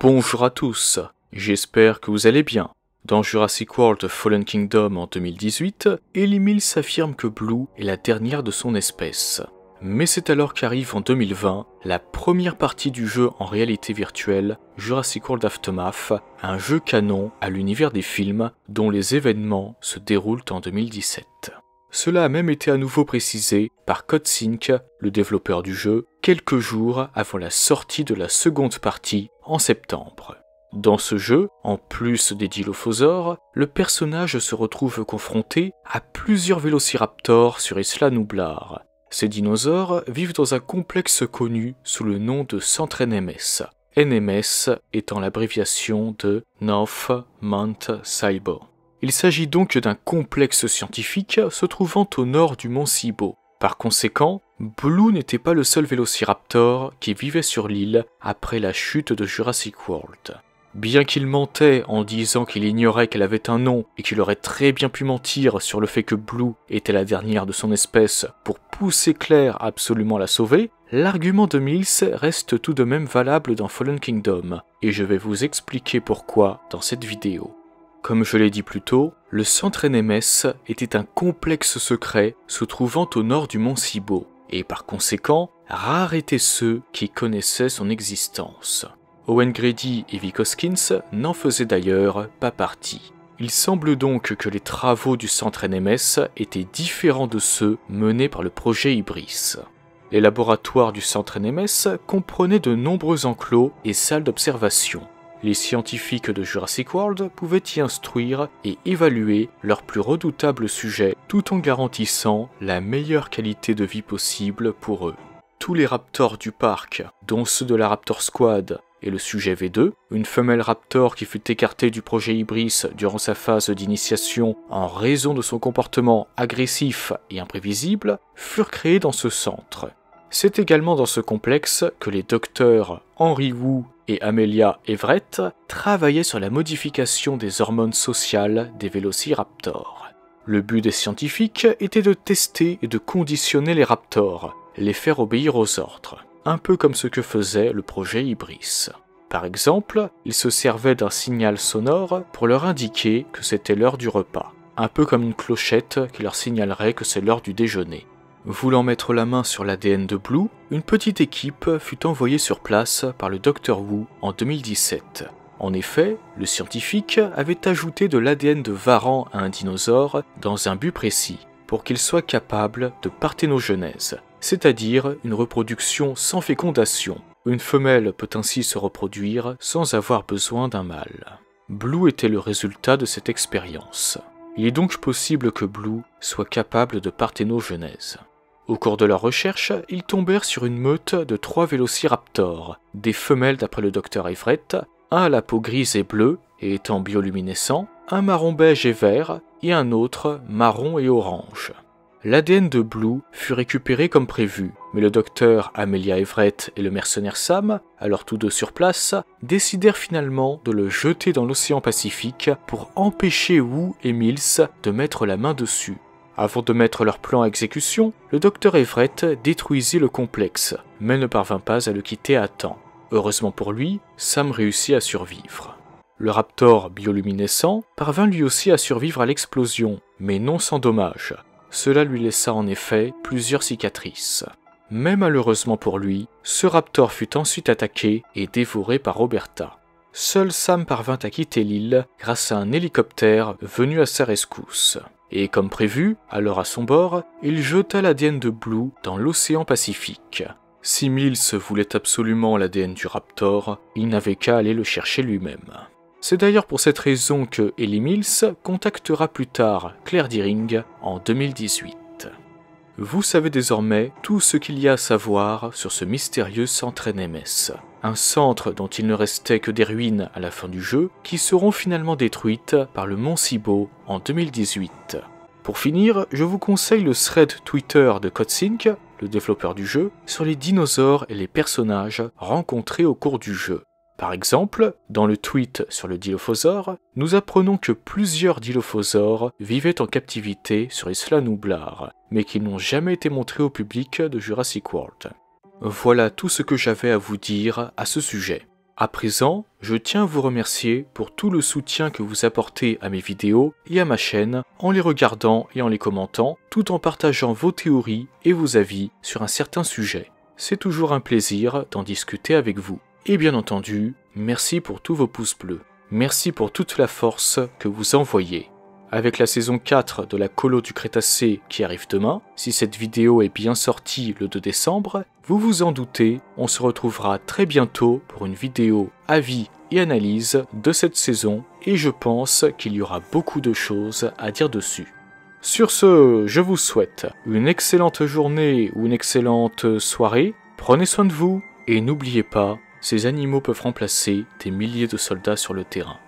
Bonjour à tous, j'espère que vous allez bien. Dans Jurassic World Fallen Kingdom en 2018, Ellie Mills affirme que Blue est la dernière de son espèce. Mais c'est alors qu'arrive en 2020 la première partie du jeu en réalité virtuelle, Jurassic World Aftermath, un jeu canon à l'univers des films dont les événements se déroulent en 2017. Cela a même été à nouveau précisé par CodeSync, le développeur du jeu, quelques jours avant la sortie de la seconde partie en septembre. Dans ce jeu, en plus des Dilophosaures, le personnage se retrouve confronté à plusieurs vélociraptors sur Isla Nublar. Ces dinosaures vivent dans un complexe connu sous le nom de Centre NMS, NMS étant l'abréviation de North Mount Sibo. Il s'agit donc d'un complexe scientifique se trouvant au nord du mont Sibo. Par conséquent, Blue n'était pas le seul vélociraptor qui vivait sur l'île après la chute de Jurassic World. Bien qu'il mentait en disant qu'il ignorait qu'elle avait un nom et qu'il aurait très bien pu mentir sur le fait que Blue était la dernière de son espèce pour pousser Claire à absolument la sauver, l'argument de Mills reste tout de même valable dans Fallen Kingdom, et je vais vous expliquer pourquoi dans cette vidéo. Comme je l'ai dit plus tôt, le centre NMS était un complexe secret se trouvant au nord du mont Sibo, et par conséquent, rares étaient ceux qui connaissaient son existence. Owen Grady et Vic Hoskins n'en faisaient d'ailleurs pas partie. Il semble donc que les travaux du centre NMS étaient différents de ceux menés par le projet Ibris. Les laboratoires du centre NMS comprenaient de nombreux enclos et salles d'observation. Les scientifiques de Jurassic World pouvaient y instruire et évaluer leurs plus redoutables sujets tout en garantissant la meilleure qualité de vie possible pour eux. Tous les raptors du parc, dont ceux de la Raptor Squad et le sujet V2, une femelle raptor qui fut écartée du projet Ibris durant sa phase d'initiation en raison de son comportement agressif et imprévisible, furent créés dans ce centre. C'est également dans ce complexe que les docteurs Henry Wu et Amelia Everett travaillaient sur la modification des hormones sociales des vélociraptors. Le but des scientifiques était de tester et de conditionner les raptors, les faire obéir aux ordres, un peu comme ce que faisait le projet Ibris. Par exemple, ils se servaient d'un signal sonore pour leur indiquer que c'était l'heure du repas, un peu comme une clochette qui leur signalerait que c'est l'heure du déjeuner. Voulant mettre la main sur l'ADN de Blue, une petite équipe fut envoyée sur place par le Dr Wu en 2017. En effet, le scientifique avait ajouté de l'ADN de Varan à un dinosaure dans un but précis, pour qu'il soit capable de parthénogenèse, c'est-à-dire une reproduction sans fécondation. Une femelle peut ainsi se reproduire sans avoir besoin d'un mâle. Blue était le résultat de cette expérience. Il est donc possible que Blue soit capable de parthénogenèse. Au cours de leur recherche, ils tombèrent sur une meute de 3 vélociraptors, des femelles d'après le docteur Everett, un à la peau grise et bleue et étant bioluminescent, un marron beige et vert et un autre marron et orange. L'ADN de Blue fut récupéré comme prévu, mais le docteur Amelia Everett et le mercenaire Sam, alors tous deux sur place, décidèrent finalement de le jeter dans l'océan Pacifique pour empêcher Wu et Mills de mettre la main dessus. Avant de mettre leur plan à exécution, le docteur Everett détruisit le complexe, mais ne parvint pas à le quitter à temps. Heureusement pour lui, Sam réussit à survivre. Le raptor bioluminescent parvint lui aussi à survivre à l'explosion, mais non sans dommages. Cela lui laissa en effet plusieurs cicatrices. Mais malheureusement pour lui, ce raptor fut ensuite attaqué et dévoré par Roberta. Seul Sam parvint à quitter l'île grâce à un hélicoptère venu à sa rescousse. Et comme prévu, alors à son bord, il jeta l'ADN de Blue dans l'océan Pacifique. Si Mills voulait absolument l'ADN du raptor, il n'avait qu'à aller le chercher lui-même. C'est d'ailleurs pour cette raison que Ellie Mills contactera plus tard Claire Dearing en 2018. Vous savez désormais tout ce qu'il y a à savoir sur ce mystérieux centre NMS. Un centre dont il ne restait que des ruines à la fin du jeu, qui seront finalement détruites par le mont Sibo en 2018. Pour finir, je vous conseille le thread Twitter de CodeSync, le développeur du jeu, sur les dinosaures et les personnages rencontrés au cours du jeu. Par exemple, dans le tweet sur le Dilophosaure, nous apprenons que plusieurs Dilophosaures vivaient en captivité sur Isla Nublar, mais qui n'ont jamais été montrés au public de Jurassic World. Voilà tout ce que j'avais à vous dire à ce sujet. À présent, je tiens à vous remercier pour tout le soutien que vous apportez à mes vidéos et à ma chaîne en les regardant et en les commentant, tout en partageant vos théories et vos avis sur un certain sujet. C'est toujours un plaisir d'en discuter avec vous. Et bien entendu, merci pour tous vos pouces bleus. Merci pour toute la force que vous envoyez. Avec la saison 4 de la Colo du Crétacé qui arrive demain, si cette vidéo est bien sortie le 2 décembre, vous vous en doutez, on se retrouvera très bientôt pour une vidéo avis et analyse de cette saison et je pense qu'il y aura beaucoup de choses à dire dessus. Sur ce, je vous souhaite une excellente journée ou une excellente soirée, prenez soin de vous et n'oubliez pas, ces animaux peuvent remplacer des milliers de soldats sur le terrain.